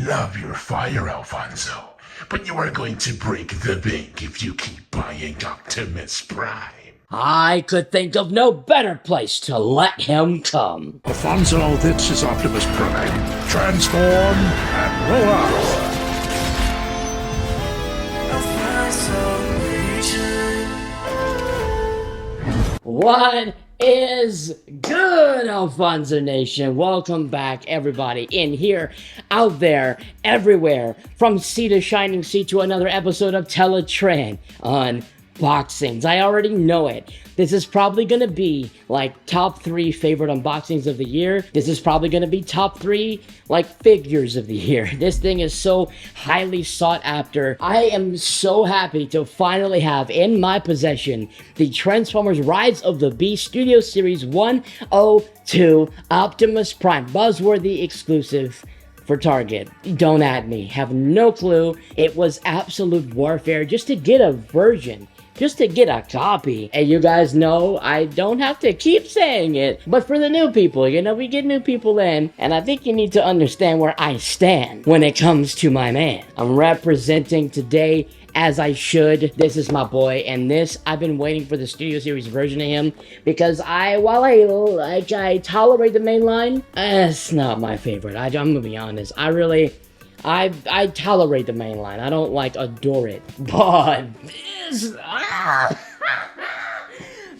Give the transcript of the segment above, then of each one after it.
love your fire, Alfonso, but you are going to break the bank if you keep buying Optimus Prime. I could think of no better place to let him come. Alfonso, this is Optimus Prime. Transform and roll out. What is good, Alfonso Nation? Welcome back, everybody, in here, out there, everywhere, from sea to shining sea to another episode of Teletraan unboxings. I already know it. This is probably gonna be like top 3 favorite unboxings of the year. This is probably gonna be top 3 like figures of the year. This thing is so highly sought after. I am so happy to finally have in my possession the Transformers Rise of the Beast Studio Series 102 Optimus Prime buzzworthy exclusive for Target. Don't at me. Have no clue. It was absolute warfare just to get a version. Just to get a copy. And you guys know I don't have to keep saying it, but for the new people, you know, we get new people in, and I think you need to understand where I stand when it comes to my man. I'm representing today as I should. This is my boy, and this, I've been waiting for the Studio Series version of him, because while I tolerate the main line, it's not my favorite. I'm gonna be honest. I tolerate the main line. I don't adore it, but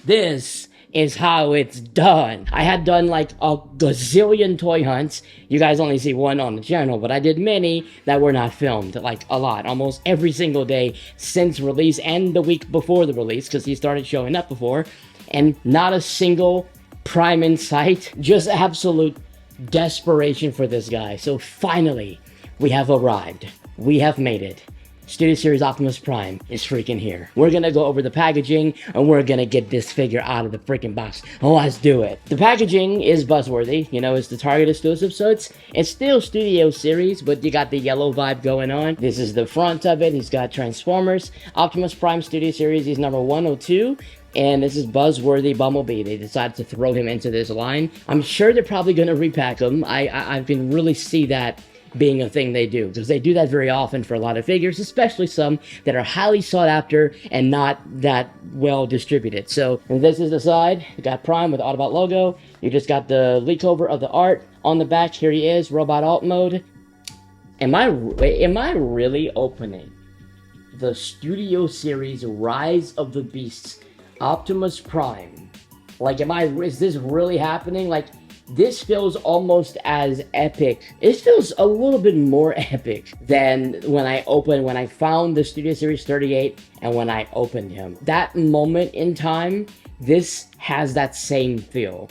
this is how it's done. I had done like a gazillion toy hunts. You guys only see one on the channel, but I did many that were not filmed, like a lot, almost every single day since release and the week before the release, because he started showing up before, and not a single Prime in sight. Just absolute desperation for this guy. So finally, we have arrived. We have made it. Studio Series Optimus Prime is freaking here. We're gonna go over the packaging, and we're gonna get this figure out of the freaking box. Oh, let's do it. The packaging is buzzworthy. You know, it's the Target exclusive, so it's still Studio Series, but you got the yellow vibe going on. This is the front of it. He's got Transformers. Optimus Prime Studio Series, he's number 102. And this is buzzworthy Bumblebee. They decided to throw him into this line. I'm sure they're probably gonna repack him. I can really see that being a thing they do, because they do that very often for a lot of figures, especially some that are highly sought after and not that well distributed. So this is the side. You got Prime with Autobot logo. You just got the leak over of the art on the back. Here he is, robot alt mode. Am I really opening the Studio Series Rise of the Beasts Optimus Prime? Like, is this really happening? Like, this feels almost as epic. It feels a little bit more epic than when I found the Studio Series 38 and when I opened him. That moment in time, this has that same feel.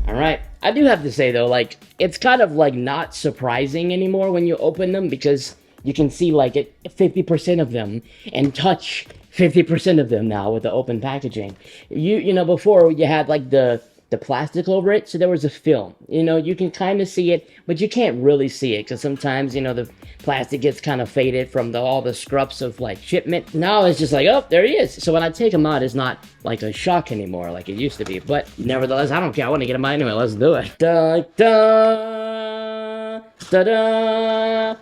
Alright, I do have to say though, like, it's kind of like not surprising anymore when you open them, because you can see like 50% of them and touch 50% of them now with the open packaging. You know, before you had like the plastic over it, so there was a film. You know, you can kind of see it, but you can't really see it, because sometimes, you know, the plastic gets kind of faded from all the scrubs of, like, shipment. Now it's just like, oh, there he is. So when I take him out, it's not, like, a shock anymore, like it used to be. But nevertheless, I don't care. I want to get him out anyway. Let's do it. Da, da, da, da.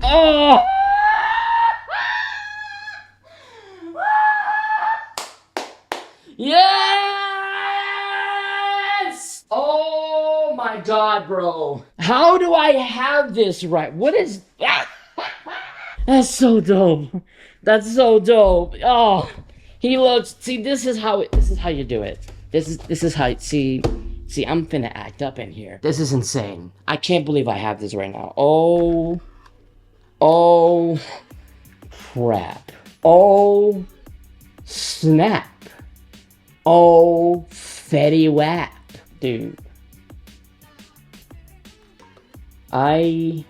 Oh! Yeah! Oh my god, bro. How do I have this right? What is that? That's so dope. That's so dope. Oh, he looks, see, this is how you do it. This is how, see, I'm finna act up in here. This is insane. I can't believe I have this right now. Oh crap. Oh snap. Oh fetty wap. Dude, and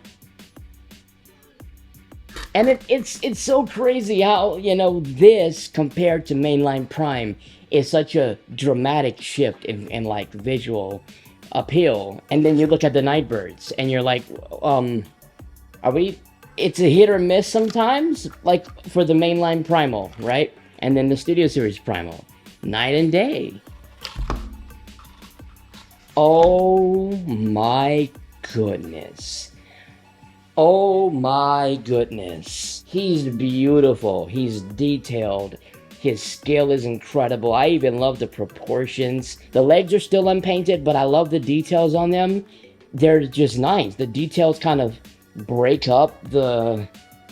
it's so crazy how, you know, this compared to mainline Prime is such a dramatic shift in like visual appeal. And then you look at the Nightbirds and you're like, it's a hit or miss sometimes, like for the mainline Primal, right? And then the Studio Series Primal, night and day. Oh my goodness. Oh my goodness. He's beautiful. He's detailed. His skill is incredible. I even love the proportions. The legs are still unpainted, but I love the details on them. They're just nice. The details kind of break up the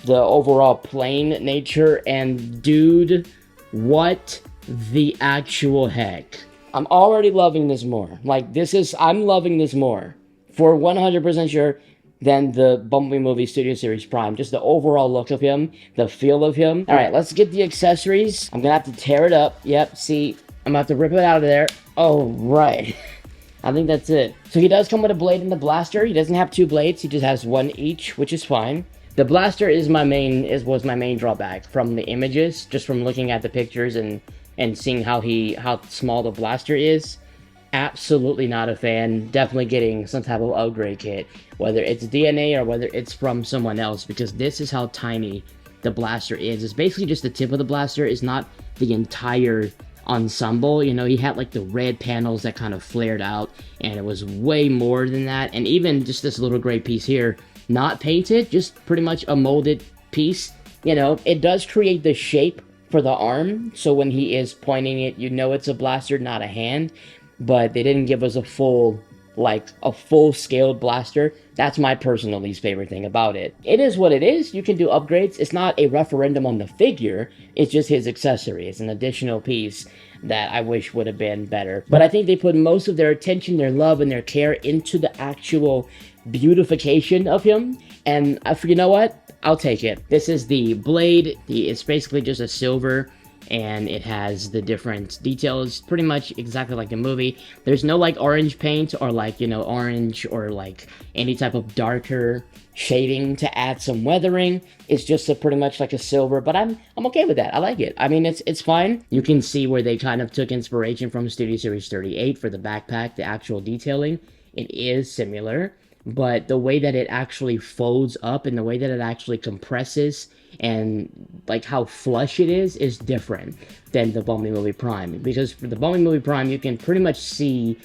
overall plain nature, and dude, what the actual heck. I'm already loving this more. Like, I'm loving this more, for 100% sure, than the Bumblebee movie Studio Series Prime. Just the overall look of him, the feel of him. All right, let's get the accessories. I'm gonna have to tear it up. Yep, see, I'm gonna have to rip it out of there. Oh, right. I think that's it. So he does come with a blade and the blaster. He doesn't have 2 blades. He just has 1 each, which is fine. The blaster was my main drawback from the images, just from looking at the pictures and seeing how small the blaster is. Absolutely not a fan. Definitely getting some type of upgrade kit, whether it's DNA or whether it's from someone else, because this is how tiny the blaster is. It's basically just the tip of the blaster. It's not the entire ensemble. You know, he had like the red panels that kind of flared out, and it was way more than that. And even just this little gray piece here, not painted, just pretty much a molded piece. You know, it does create the shape for the arm, so when he is pointing it, you know it's a blaster, not a hand. But they didn't give us a full scaled blaster. That's my personal least favorite thing about it. It is what it is. You can do upgrades. It's not a referendum on the figure. It's just his accessory. It's an additional piece that I wish would have been better. But I think they put most of their attention, their love, and their care into the actual beautification of him. And you know what? I'll take it. This is the blade. It's basically just a silver, and it has the different details, pretty much exactly like the movie. There's no like orange paint or like, you know, orange or like any type of darker shading to add some weathering. It's just pretty much like a silver, but I'm okay with that. I like it. I mean, it's fine. You can see where they kind of took inspiration from Studio Series 38 for the backpack, the actual detailing. It is similar, but the way that it actually folds up and the way that it actually compresses and like how flush it is different than the Bumblebee Movie Prime. Because for the Bumblebee Movie Prime, you can pretty much see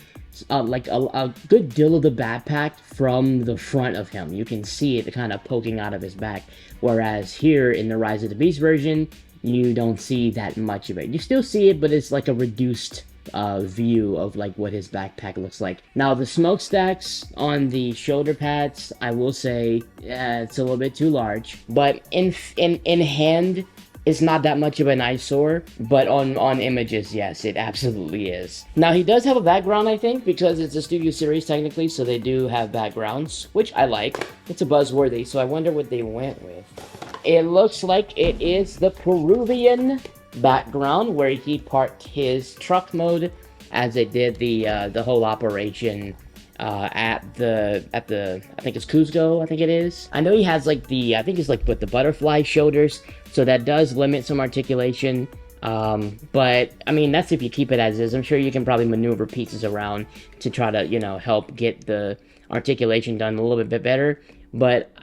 like a good deal of the backpack from the front of him. You can see it kind of poking out of his back. Whereas here in the Rise of the Beast version, you don't see that much of it. You still see it, but it's like a reduced view of like what his backpack looks like. Now the smokestacks on the shoulder pads, I will say it's a little bit too large, but in hand it's not that much of an eyesore, but on images, yes, it absolutely is. Now he does have a background, I think, because it's a studio series technically, so they do have backgrounds, which I like. It's a buzzworthy, so I wonder what they went with. It looks like it is the Peruvian background where he parked his truck mode, as they did the whole operation at the I think it's Cuzco, I think it is. I know he has like I think it's like with the butterfly shoulders, so that does limit some articulation. But I mean, that's if you keep it as is. I'm sure you can probably maneuver pieces around to try to, you know, help get the articulation done a little bit better. But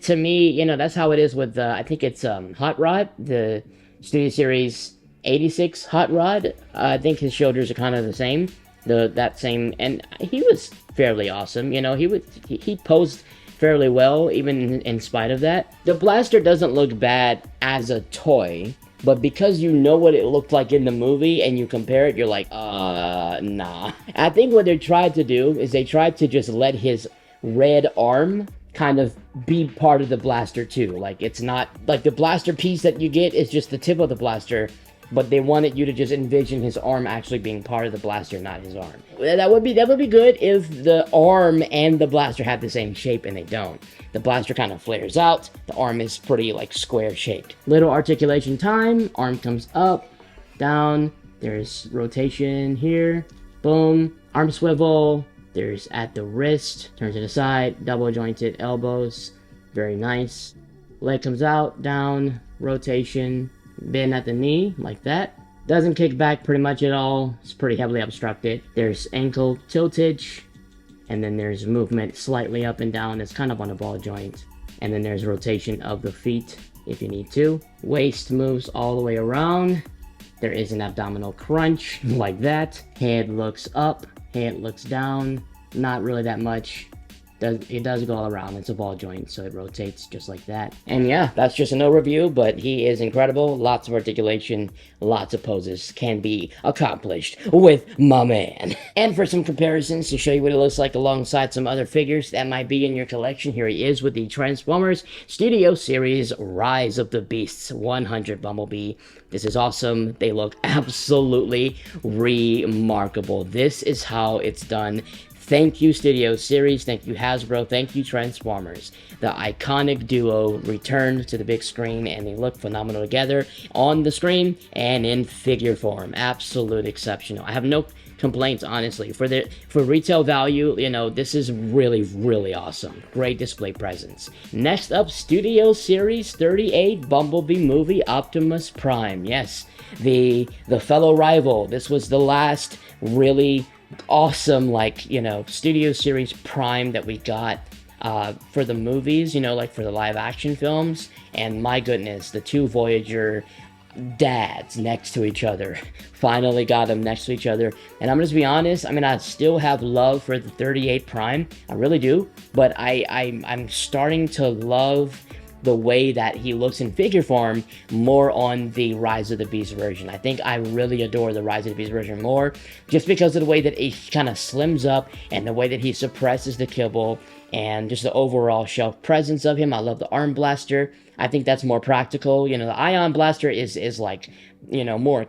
to me, you know, that's how it is with I think it's Hot Rod, the Studio Series 86 Hot Rod. I think his shoulders are kind of the same, that same, and he was fairly awesome. You know, he posed fairly well even in spite of that. The blaster doesn't look bad as a toy, but because you know what it looked like in the movie and you compare it, you're like, nah. I think what they tried to do is they tried to just let his red arm kind of be part of the blaster too. Like, it's not like the blaster piece that you get is just the tip of the blaster, but they wanted you to just envision his arm actually being part of the blaster, not his arm. That would be good if the arm and the blaster had the same shape, and they don't. The blaster kind of flares out, the arm is pretty like square shaped. Little articulation time, arm comes up, down, there's rotation here, boom, arm swivel, there's at the wrist, turn to the side, double jointed elbows, very nice. Leg comes out, down, rotation, bend at the knee, like that. Doesn't kick back pretty much at all, it's pretty heavily obstructed. There's ankle tiltage, and then there's movement slightly up and down, it's kind of on a ball joint. And then there's rotation of the feet if you need to. Waist moves all the way around. There is an abdominal crunch, like that. Head looks up, head looks down, not really that much. It does go all around. It's a ball joint, so it rotates just like that. And yeah, that's just an overview, but he is incredible. Lots of articulation, lots of poses can be accomplished with my man. And for some comparisons to show you what it looks like alongside some other figures that might be in your collection, here he is with the Transformers Studio Series Rise of the Beasts 100 Bumblebee. This is awesome. They look absolutely remarkable. This is how it's done. Thank you, Studio Series. Thank you, Hasbro. Thank you, Transformers. The iconic duo returned to the big screen, and they look phenomenal together on the screen and in figure form. Absolute exceptional. I have no complaints, honestly. For retail value, you know, this is really awesome. Great display presence. Next up, Studio Series 38 Bumblebee movie Optimus Prime. Yes, the fellow rival. This was the last really awesome, like, you know, Studio Series Prime that we got for the movies, you know, like for the live action films. And my goodness, the two Voyager dads next to each other. Finally got them next to each other. And I'm just be honest, I mean, I still have love for the 38 Prime. I really do. But I'm starting to love the way that he looks in figure form more on the Rise of the Beast version. I think I really adore the Rise of the Beast version more, just because of the way that he kind of slims up and the way that he suppresses the kibble and just the overall shelf presence of him. I love the arm blaster. I think that's more practical. You know, the ion blaster is like, you know, more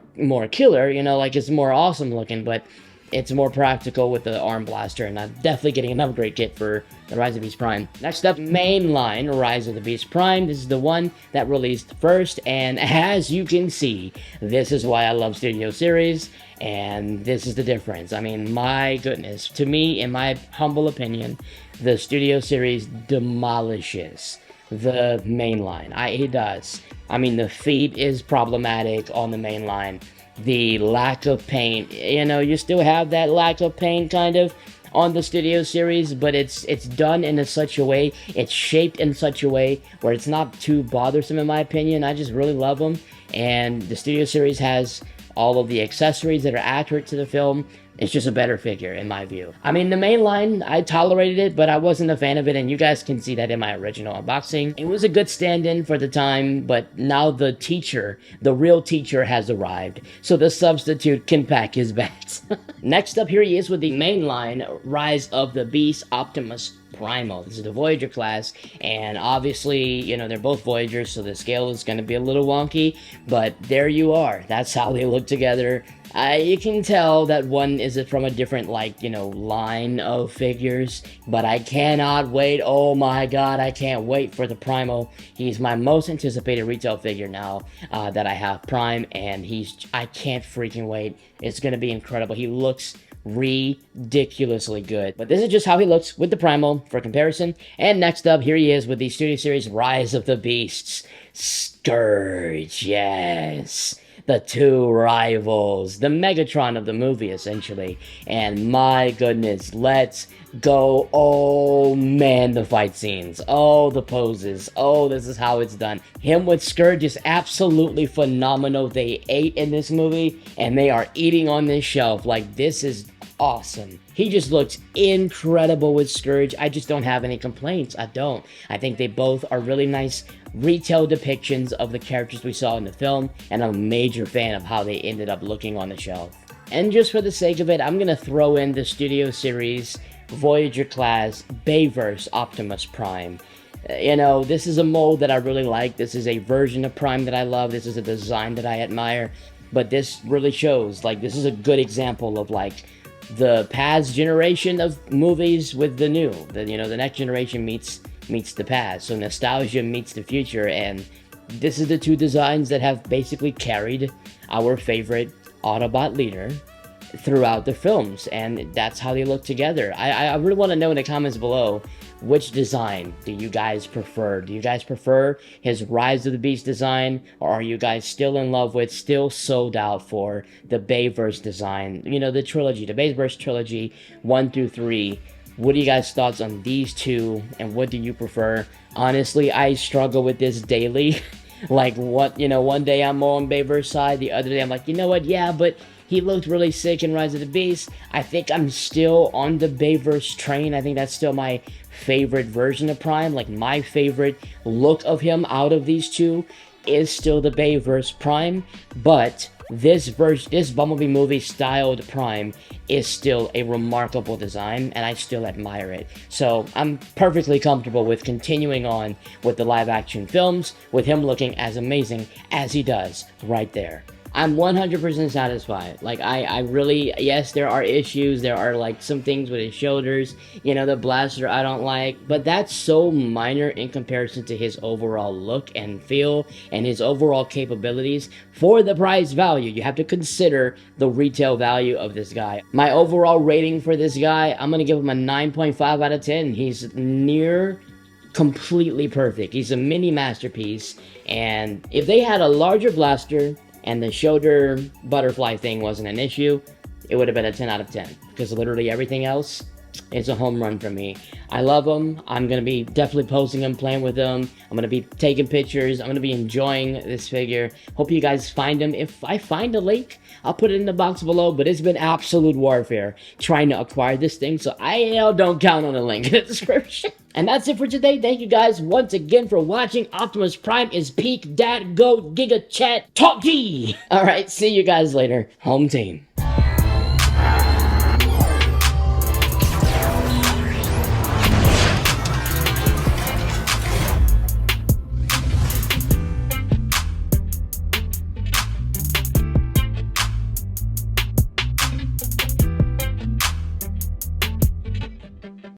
killer, you know, like it's more awesome looking, but it's more practical with the arm blaster, and I'm definitely getting an upgrade kit for the Rise of the Beast Prime. Next up, mainline Rise of the Beast Prime. This is the one that released first, and as you can see, this is why I love Studio Series, and this is the difference. I mean, my goodness. To me, in my humble opinion, the Studio Series demolishes the mainline. It does. I mean, the feet is problematic on the mainline. The lack of paint, you know, you still have that lack of paint kind of on the Studio Series, but it's done in such a way, it's shaped in such a way where it's not too bothersome in my opinion. I just really love them, and the Studio Series has all of the accessories that are accurate to the film. It's just a better figure, in my view. I mean, the main line, I tolerated it, but I wasn't a fan of it, and you guys can see that in my original unboxing. It was a good stand-in for the time, but now the teacher, the real teacher, has arrived, so the substitute can pack his bags. Next up, here he is with the main line, Rise of the Beast Optimus Primal. This is the Voyager class, and obviously, you know, they're both Voyagers, so the scale is going to be a little wonky, but there you are. That's how they look together. You can tell that one is from a different, like, you know, line of figures, but I cannot wait. Oh my god, I can't wait for the Primal. He's my most anticipated retail figure now that I have Prime, and I can't freaking wait. It's going to be incredible. He looks ridiculously good. But this is just how he looks with the Primal for comparison. And next up, here he is with the Studio Series Rise of the Beasts. Scourge, yes. The two rivals, the Megatron of the movie, essentially. And my goodness, let's go. Oh man, the fight scenes. Oh, the poses. Oh, this is how it's done. Him with Scourge is absolutely phenomenal. They ate in this movie, and they are eating on this shelf. Like, this is awesome. He just looks incredible with Scourge. I just don't have any complaints. I don't. I think they both are really nice retail depictions of the characters we saw in the film, and I'm a major fan of how they ended up looking on the shelf. And just for the sake of it, I'm going to throw in the Studio Series Voyager class Bayverse Optimus Prime. You know, this is a mold that I really like. This is a version of Prime that I love. This is a design that I admire. But this really shows, like, this is a good example of, like, the past generation of movies with the new. You know, the next generation meets the past. So nostalgia meets the future, and this is the two designs that have basically carried our favorite Autobot leader throughout the films, and that's how they look together. I really want to know in the comments below, which design do you guys prefer? Do you guys prefer his Rise of the Beast design, or are you guys still in love with, still sold out for the Bayverse design? You know, the trilogy, the Bayverse trilogy, 1 through 3. What are you guys' thoughts on these two, and what do you prefer? Honestly, I struggle with this daily. Like, what, you know, one day I'm more on Bayverse side, the other day I'm like, you know what, yeah, but He looked really sick in Rise of the Beast. I think I'm still on the Bayverse train. I think that's still my favorite version of Prime. Like, my favorite look of him out of these two is still the Bayverse Prime, but this Bumblebee movie styled Prime is still a remarkable design, and I still admire it. So I'm perfectly comfortable with continuing on with the live action films, with him looking as amazing as he does right there. I'm 100% satisfied. Like, I really, yes, there are issues. There are, like, some things with his shoulders. You know, the blaster I don't like. But that's so minor in comparison to his overall look and feel and his overall capabilities. For the price value, you have to consider the retail value of this guy. My overall rating for this guy, I'm going to give him a 9.5 out of 10. He's near completely perfect. He's a mini masterpiece. And if they had a larger blaster and the shoulder butterfly thing wasn't an issue, it would have been a 10 out of 10. Because literally everything else is a home run for me. I love him. I'm going to be definitely posting him, playing with him. I'm going to be taking pictures. I'm going to be enjoying this figure. Hope you guys find him. If I find a link, I'll put it in the box below. But it's been absolute warfare trying to acquire this thing. So I don't count on a link in the description. And that's it for today. Thank you guys once again for watching. Optimus Prime is peak, dad, goat, giga chat, talk G. Alright, see you guys later. Home team.